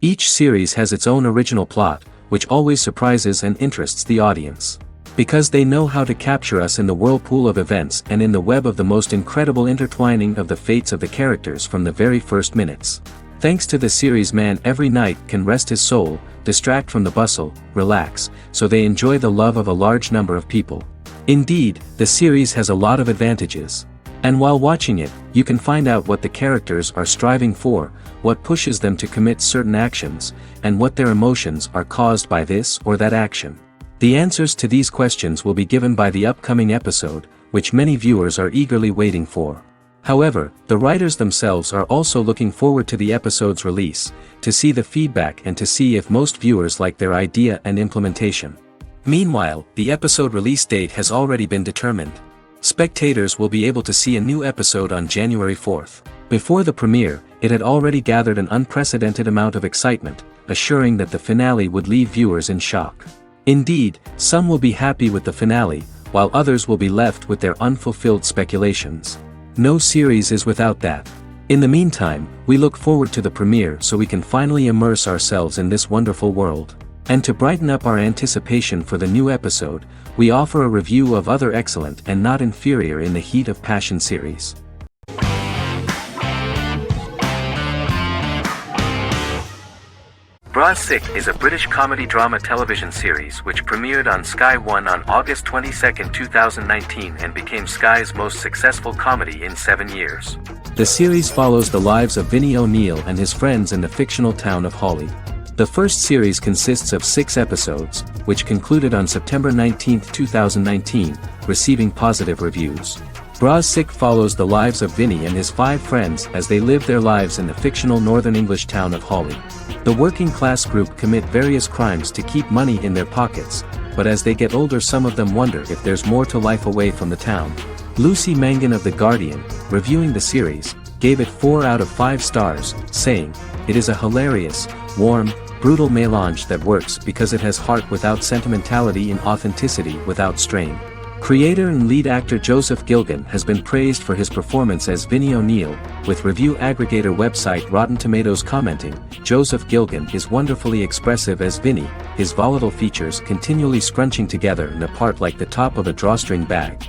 Each series has its own original plot, which always surprises and interests the audience. Because they know how to capture us in the whirlpool of events and in the web of the most incredible intertwining of the fates of the characters from the very first minutes. Thanks to the series, man every night can rest his soul, distract from the bustle, relax, so they enjoy the love of a large number of people. Indeed, the series has a lot of advantages. And while watching it, you can find out what the characters are striving for, what pushes them to commit certain actions, and what their emotions are caused by this or that action. The answers to these questions will be given by the upcoming episode, which many viewers are eagerly waiting for. However, the writers themselves are also looking forward to the episode's release, to see the feedback and to see if most viewers like their idea and implementation. Meanwhile, the episode release date has already been determined. Spectators will be able to see a new episode on January 4th. Before the premiere, it had already gathered an unprecedented amount of excitement, assuring that the finale would leave viewers in shock. Indeed, some will be happy with the finale, while others will be left with their unfulfilled speculations. No series is without that. In the meantime, we look forward to the premiere so we can finally immerse ourselves in this wonderful world. And to brighten up our anticipation for the new episode, we offer a review of other excellent and not inferior in the Heat of Passion series. Bras Sick is a British comedy-drama television series which premiered on Sky One on August 22, 2019 and became Sky's most successful comedy in 7 years. The series follows the lives of Vinnie O'Neill and his friends in the fictional town of Hawley. The first series consists of 6 episodes, which concluded on September 19, 2019, receiving positive reviews. Bras Sick follows the lives of Vinnie and his 5 friends as they live their lives in the fictional Northern English town of Hawley. The working class group commit various crimes to keep money in their pockets, but as they get older some of them wonder if there's more to life away from the town. Lucy Mangan of The Guardian, reviewing the series, gave it 4 out of 5 stars, saying, "It is a hilarious, warm, brutal melange that works because it has heart without sentimentality and authenticity without strain." Creator and lead actor Joseph Gilgun has been praised for his performance as Vinnie O'Neill, with review aggregator website Rotten Tomatoes commenting, "Joseph Gilgun is wonderfully expressive as Vinnie, his volatile features continually scrunching together and apart like the top of a drawstring bag."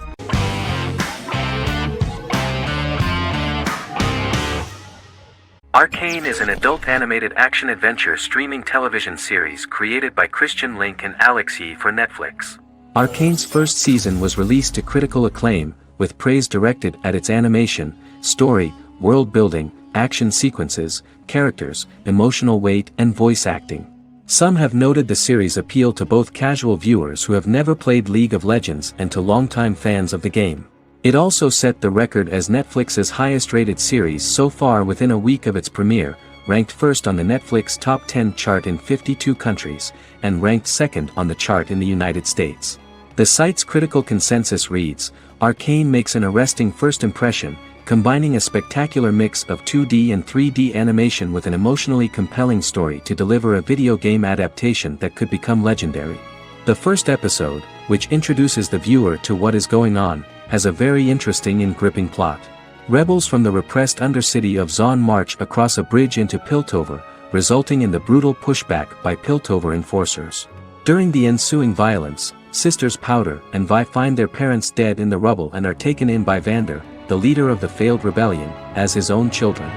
Arcane is an adult animated action-adventure streaming television series created by Christian Link and Alex Yeh for Netflix. Arcane's first season was released to critical acclaim, with praise directed at its animation, story, world building, action sequences, characters, emotional weight and voice acting. Some have noted the series' appeal to both casual viewers who have never played League of Legends and to longtime fans of the game. It also set the record as Netflix's highest-rated series so far within a week of its premiere, ranked first on the Netflix Top 10 chart in 52 countries, and ranked second on the chart in the United States. The site's critical consensus reads, "Arcane makes an arresting first impression, combining a spectacular mix of 2D and 3D animation with an emotionally compelling story to deliver a video game adaptation that could become legendary." The first episode, which introduces the viewer to what is going on, has a very interesting and gripping plot. Rebels from the repressed undercity of Zon march across a bridge into Piltover, resulting in the brutal pushback by Piltover enforcers. During the ensuing violence, sisters Powder and Vi find their parents dead in the rubble and are taken in by Vander, the leader of the failed rebellion, as his own children.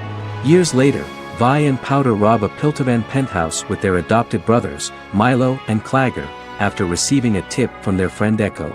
Years later, Vi and Powder rob a Piltovan penthouse with their adopted brothers, Milo and Clagger, after receiving a tip from their friend Echo.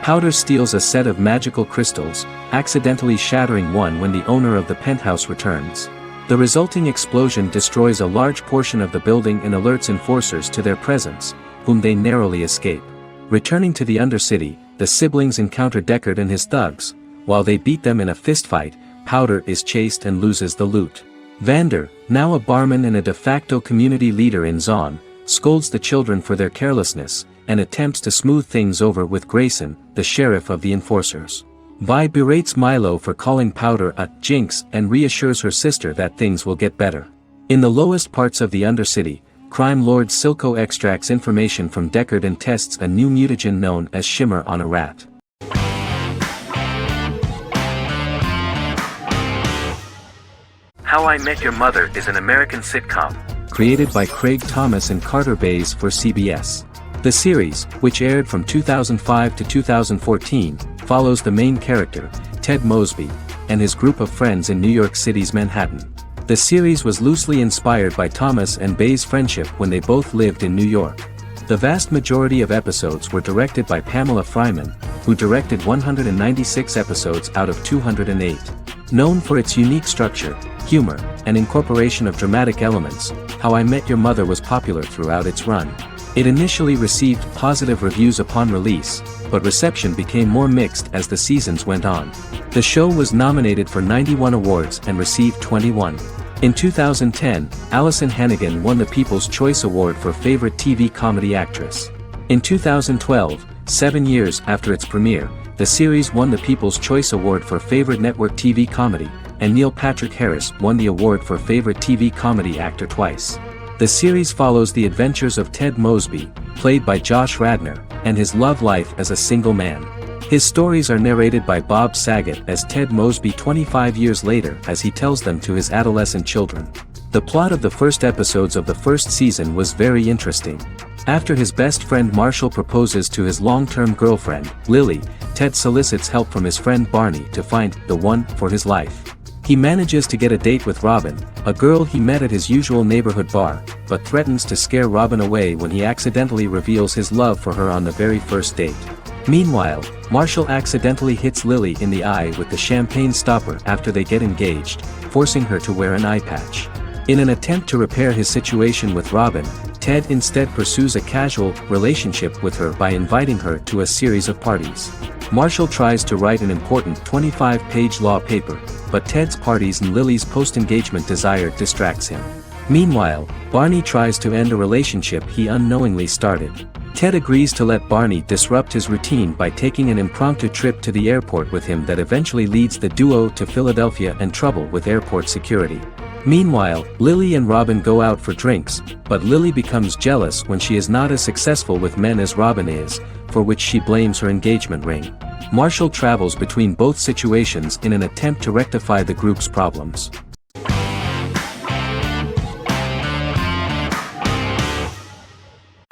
Powder steals a set of magical crystals, accidentally shattering one when the owner of the penthouse returns. The resulting explosion destroys a large portion of the building and alerts enforcers to their presence, whom they narrowly escape. Returning to the Undercity, the siblings encounter Deckard and his thugs. While they beat them in a fistfight, Powder is chased and loses the loot. Vander, now a barman and a de facto community leader in Zon, scolds the children for their carelessness, and attempts to smooth things over with Grayson, the sheriff of the enforcers. Vi berates Milo for calling Powder a jinx and reassures her sister that things will get better. In the lowest parts of the Undercity, crime lord Silco extracts information from Deckard and tests a new mutagen known as Shimmer on a rat. How I Met Your Mother is an American sitcom, created by Craig Thomas and Carter Bays for CBS. The series, which aired from 2005 to 2014, follows the main character, Ted Mosby, and his group of friends in New York City's Manhattan. The series was loosely inspired by Thomas and Bays' friendship when they both lived in New York. The vast majority of episodes were directed by Pamela Fryman, who directed 196 episodes out of 208. Known for its unique structure, humor, and incorporation of dramatic elements, How I Met Your Mother was popular throughout its run. It initially received positive reviews upon release, but reception became more mixed as the seasons went on. The show was nominated for 91 awards and received 21. In 2010, Alyson Hannigan won the People's Choice Award for Favorite TV Comedy Actress. In 2012, 7 years after its premiere, the series won the People's Choice Award for Favorite Network TV Comedy, and Neil Patrick Harris won the award for Favorite TV Comedy Actor twice. The series follows the adventures of Ted Mosby, played by Josh Radnor, and his love life as a single man. His stories are narrated by Bob Saget as Ted Mosby 25 years later as he tells them to his adolescent children. The plot of the first episodes of the first season was very interesting. After his best friend Marshall proposes to his long-term girlfriend, Lily, Ted solicits help from his friend Barney to find the one for his life. He manages to get a date with Robin, a girl he met at his usual neighborhood bar, but threatens to scare Robin away when he accidentally reveals his love for her on the very first date. Meanwhile, Marshall accidentally hits Lily in the eye with the champagne stopper after they get engaged, forcing her to wear an eye patch. In an attempt to repair his situation with Robin, Ted instead pursues a casual relationship with her by inviting her to a series of parties. Marshall tries to write an important 25-page law paper, but Ted's parties and Lily's post-engagement desire distracts him. Meanwhile, Barney tries to end a relationship he unknowingly started. Ted agrees to let Barney disrupt his routine by taking an impromptu trip to the airport with him that eventually leads the duo to Philadelphia and trouble with airport security. Meanwhile, Lily and Robin go out for drinks, but Lily becomes jealous when she is not as successful with men as Robin is, for which she blames her engagement ring. Marshall travels between both situations in an attempt to rectify the group's problems.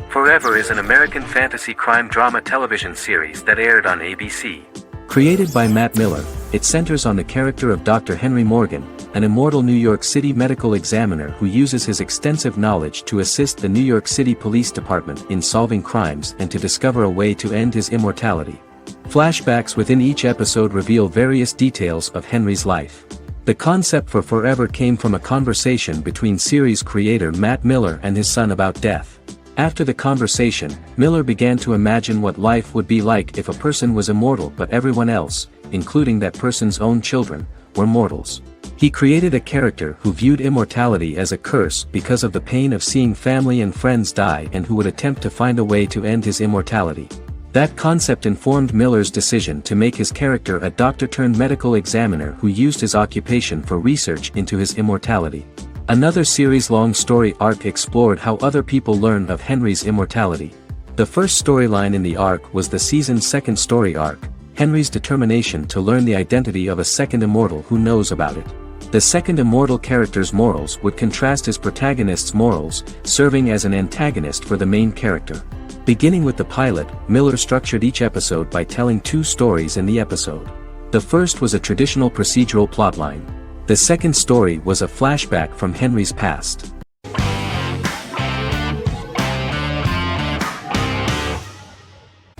Forever is an American fantasy crime drama television series that aired on ABC. Created by Matt Miller, it centers on the character of Dr. Henry Morgan, an immortal New York City medical examiner who uses his extensive knowledge to assist the New York City Police Department in solving crimes and to discover a way to end his immortality. Flashbacks within each episode reveal various details of Henry's life. The concept for Forever came from a conversation between series creator Matt Miller and his son about death. After the conversation, Miller began to imagine what life would be like if a person was immortal but everyone else, including that person's own children, were mortals. He created a character who viewed immortality as a curse because of the pain of seeing family and friends die and who would attempt to find a way to end his immortality. That concept informed Miller's decision to make his character a doctor-turned-medical examiner who used his occupation for research into his immortality. Another series-long story arc explored how other people learn of Henry's immortality. The first storyline in the arc was the season's second story arc, Henry's determination to learn the identity of a second immortal who knows about it. The second immortal character's morals would contrast his protagonist's morals, serving as an antagonist for the main character. Beginning with the pilot, Miller structured each episode by telling two stories in the episode. The first was a traditional procedural plotline. The second story was a flashback from Henry's past.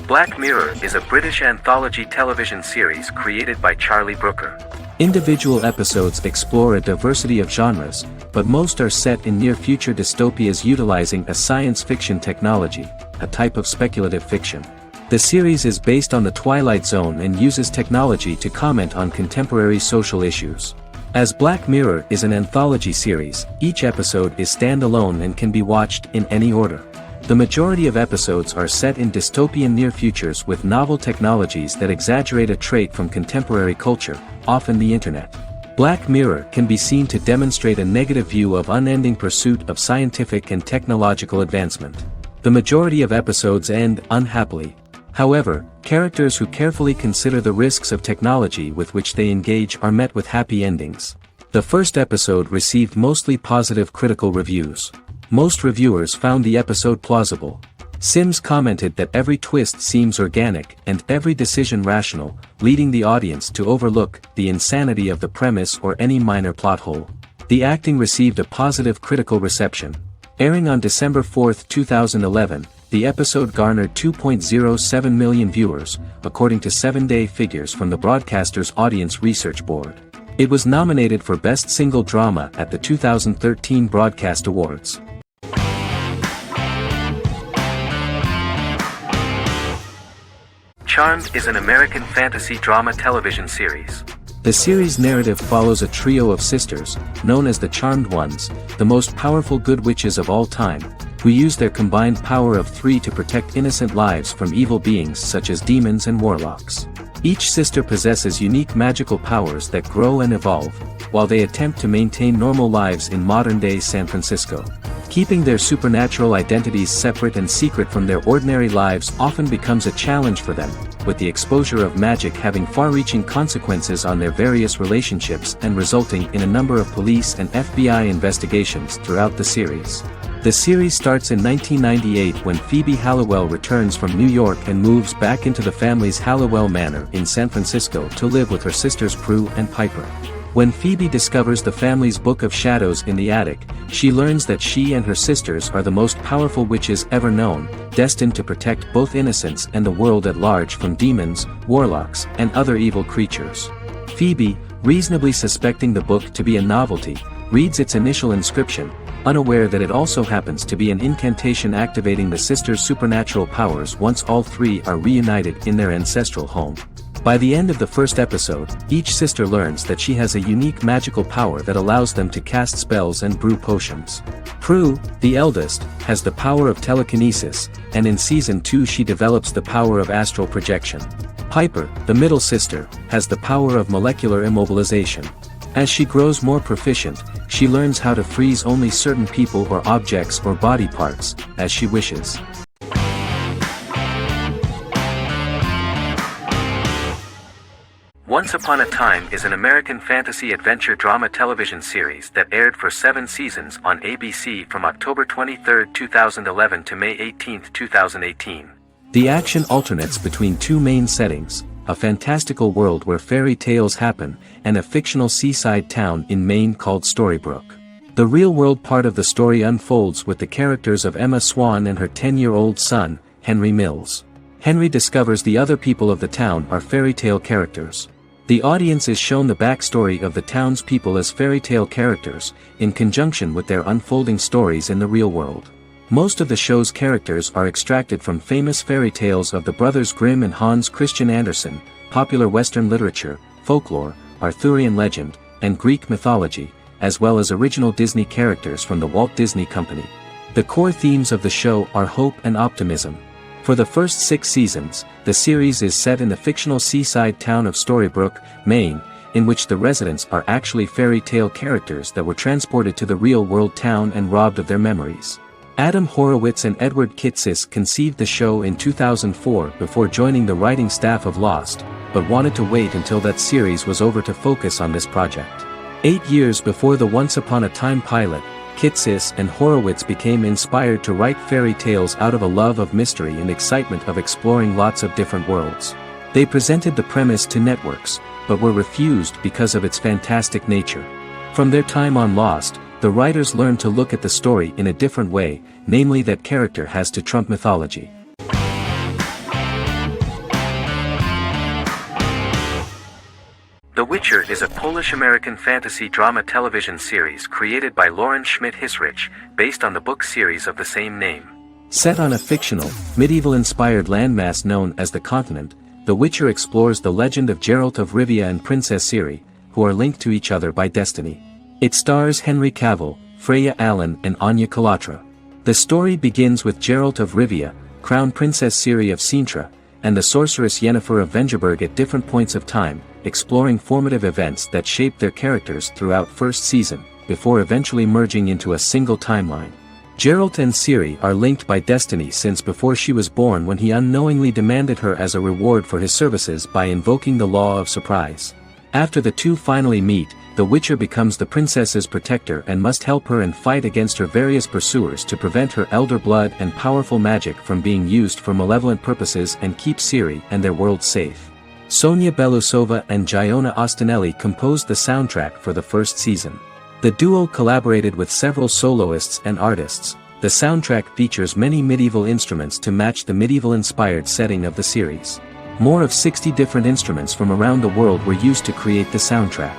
Black Mirror is a British anthology television series created by Charlie Brooker. Individual episodes explore a diversity of genres, but most are set in near-future dystopias utilizing a science fiction technology, a type of speculative fiction. The series is based on the Twilight Zone and uses technology to comment on contemporary social issues. As Black Mirror is an anthology series, each episode is standalone and can be watched in any order. The majority of episodes are set in dystopian near futures with novel technologies that exaggerate a trait from contemporary culture, often the internet. Black Mirror can be seen to demonstrate a negative view of unending pursuit of scientific and technological advancement. The majority of episodes end unhappily. However, characters who carefully consider the risks of technology with which they engage are met with happy endings. The first episode received mostly positive critical reviews. Most reviewers found the episode plausible. Sims commented that every twist seems organic and every decision rational, leading the audience to overlook the insanity of the premise or any minor plot hole. The acting received a positive critical reception. Airing on December 4, 2011, the episode garnered 2.07 million viewers, according to 7-day figures from the broadcaster's Audience Research Board. It was nominated for Best Single Drama at the 2013 Broadcast Awards. Charmed is an American fantasy drama television series. The series' narrative follows a trio of sisters, known as the Charmed Ones, the most powerful good witches of all time, who use their combined power of 3 to protect innocent lives from evil beings such as demons and warlocks. Each sister possesses unique magical powers that grow and evolve, while they attempt to maintain normal lives in modern-day San Francisco. Keeping their supernatural identities separate and secret from their ordinary lives often becomes a challenge for them, with the exposure of magic having far-reaching consequences on their various relationships and resulting in a number of police and FBI investigations throughout the series. The series starts in 1998 when Phoebe Halliwell returns from New York and moves back into the family's Halliwell Manor in San Francisco to live with her sisters Prue and Piper. When Phoebe discovers the family's Book of Shadows in the attic, she learns that she and her sisters are the most powerful witches ever known, destined to protect both innocents and the world at large from demons, warlocks, and other evil creatures. Phoebe, reasonably suspecting the book to be a novelty, reads its initial inscription, unaware that it also happens to be an incantation activating the sisters' supernatural powers once all three are reunited in their ancestral home. By the end of the first episode, each sister learns that she has a unique magical power that allows them to cast spells and brew potions. Prue, the eldest, has the power of telekinesis, and in Season 2 she develops the power of astral projection. Piper, the middle sister, has the power of molecular immobilization. As she grows more proficient, she learns how to freeze only certain people or objects or body parts, as she wishes. Once Upon a Time is an American fantasy adventure drama television series that aired for 7 seasons on ABC from October 23, 2011 to May 18, 2018. The action alternates between two main settings, a fantastical world where fairy tales happen, and a fictional seaside town in Maine called Storybrooke. The real-world part of the story unfolds with the characters of Emma Swan and her 10-year-old son, Henry Mills. Henry discovers the other people of the town are fairy tale characters. The audience is shown the backstory of the town's people as fairy tale characters, in conjunction with their unfolding stories in the real world. Most of the show's characters are extracted from famous fairy tales of the Brothers Grimm and Hans Christian Andersen, popular Western literature, folklore, Arthurian legend, and Greek mythology, as well as original Disney characters from the Walt Disney Company. The core themes of the show are hope and optimism. For the first 6 seasons, the series is set in the fictional seaside town of Storybrooke, Maine, in which the residents are actually fairy tale characters that were transported to the real-world town and robbed of their memories. Adam Horowitz and Edward Kitsis conceived the show in 2004 before joining the writing staff of Lost, but wanted to wait until that series was over to focus on this project. 8 years before the Once Upon a Time pilot, Kitsis and Horowitz became inspired to write fairy tales out of a love of mystery and excitement of exploring lots of different worlds. They presented the premise to networks, but were refused because of its fantastic nature. From their time on Lost, the writers learned to look at the story in a different way, namely that character has to trump mythology. The Witcher is a Polish-American fantasy drama television series created by Lauren Schmidt-Hissrich, based on the book series of the same name. Set on a fictional, medieval-inspired landmass known as the Continent, The Witcher explores the legend of Geralt of Rivia and Princess Ciri, who are linked to each other by destiny. It stars Henry Cavill, Freya Allan and Anya Chalotra. The story begins with Geralt of Rivia, Crown Princess Ciri of Sintra, and the sorceress Yennefer of Vengerberg at different points of time, exploring formative events that shaped their characters throughout first season, before eventually merging into a single timeline. Geralt and Ciri are linked by destiny since before she was born, when he unknowingly demanded her as a reward for his services by invoking the law of surprise. After the two finally meet, the Witcher becomes the princess's protector and must help her and fight against her various pursuers to prevent her elder blood and powerful magic from being used for malevolent purposes and keep Ciri and their world safe. Sonia Belousova and Giona Ostinelli composed the soundtrack for the first season. The duo collaborated with several soloists and artists. The soundtrack features many medieval instruments to match the medieval-inspired setting of the series. More of 60 different instruments from around the world were used to create the soundtrack.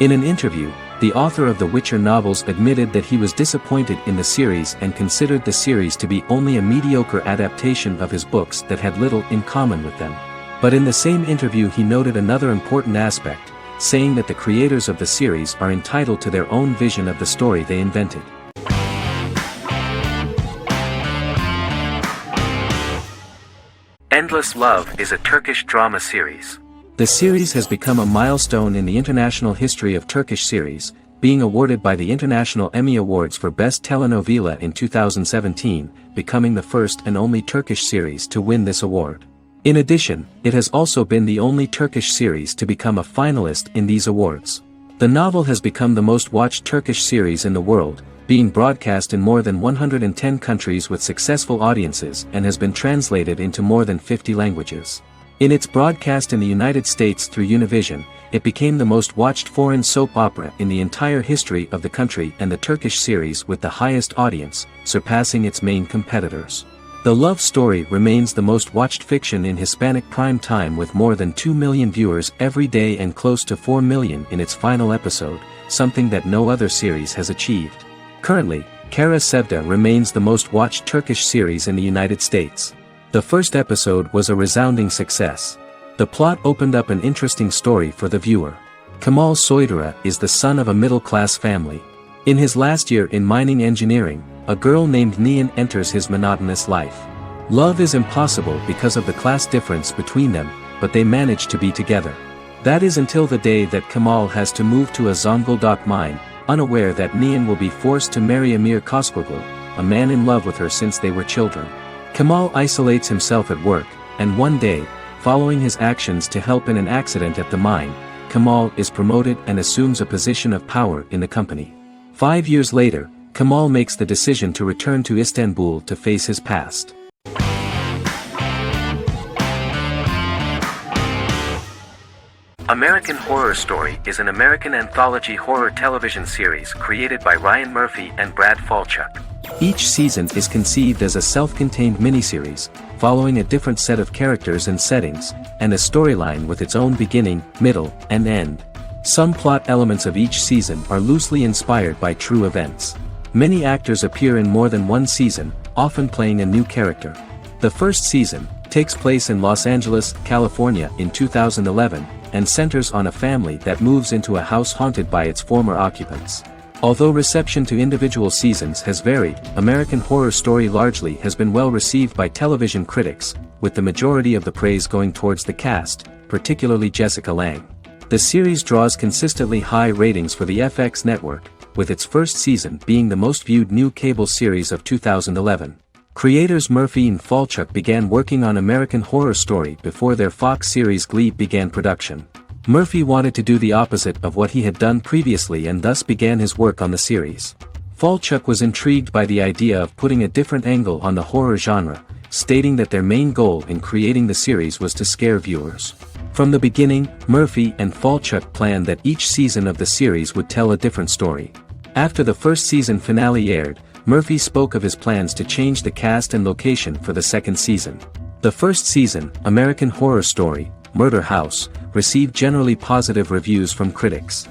In an interview, the author of the Witcher novels admitted that he was disappointed in the series and considered the series to be only a mediocre adaptation of his books that had little in common with them. But in the same interview he noted another important aspect, saying that the creators of the series are entitled to their own vision of the story they invented. Endless Love is a Turkish drama series. The series has become a milestone in the international history of Turkish series, being awarded by the International Emmy Awards for Best Telenovela in 2017, becoming the first and only Turkish series to win this award. In addition, it has also been the only Turkish series to become a finalist in these awards. The novel has become the most watched Turkish series in the world, being broadcast in more than 110 countries with successful audiences and has been translated into more than 50 languages. In its broadcast in the United States through Univision, it became the most watched foreign soap opera in the entire history of the country and the Turkish series with the highest audience, surpassing its main competitors. The love story remains the most watched fiction in Hispanic prime time with more than 2 million viewers every day and close to 4 million in its final episode, something that no other series has achieved. Currently, Kara Sevda remains the most watched Turkish series in the United States. The first episode was a resounding success. The plot opened up an interesting story for the viewer. Kemal Soydura is the son of a middle-class family. In his last year in mining engineering, a girl named Nihan enters his monotonous life. Love is impossible because of the class difference between them, but they manage to be together. That is until the day that Kemal has to move to a Zonguldak mine, unaware that Nihan will be forced to marry Amir Koskoglu, a man in love with her since they were children. Kemal isolates himself at work, and one day, following his actions to help in an accident at the mine, Kemal is promoted and assumes a position of power in the company. 5 years later, Kemal makes the decision to return to Istanbul to face his past. American Horror Story is an American anthology horror television series created by Ryan Murphy and Brad Falchuk. Each season is conceived as a self-contained miniseries, following a different set of characters and settings, and a storyline with its own beginning, middle, and end. Some plot elements of each season are loosely inspired by true events. Many actors appear in more than one season, often playing a new character. The first season takes place in Los Angeles, California in 2011, and centers on a family that moves into a house haunted by its former occupants. Although reception to individual seasons has varied, American Horror Story largely has been well received by television critics, with the majority of the praise going towards the cast, particularly Jessica Lange. The series draws consistently high ratings for the FX network, with its first season being the most viewed new cable series of 2011. Creators Murphy and Falchuk began working on American Horror Story before their Fox series Glee began production. Murphy wanted to do the opposite of what he had done previously and thus began his work on the series. Falchuk was intrigued by the idea of putting a different angle on the horror genre, stating that their main goal in creating the series was to scare viewers. From the beginning, Murphy and Falchuk planned that each season of the series would tell a different story. After the first season finale aired, Murphy spoke of his plans to change the cast and location for the second season. The first season, American Horror Story, Murder House, received generally positive reviews from critics.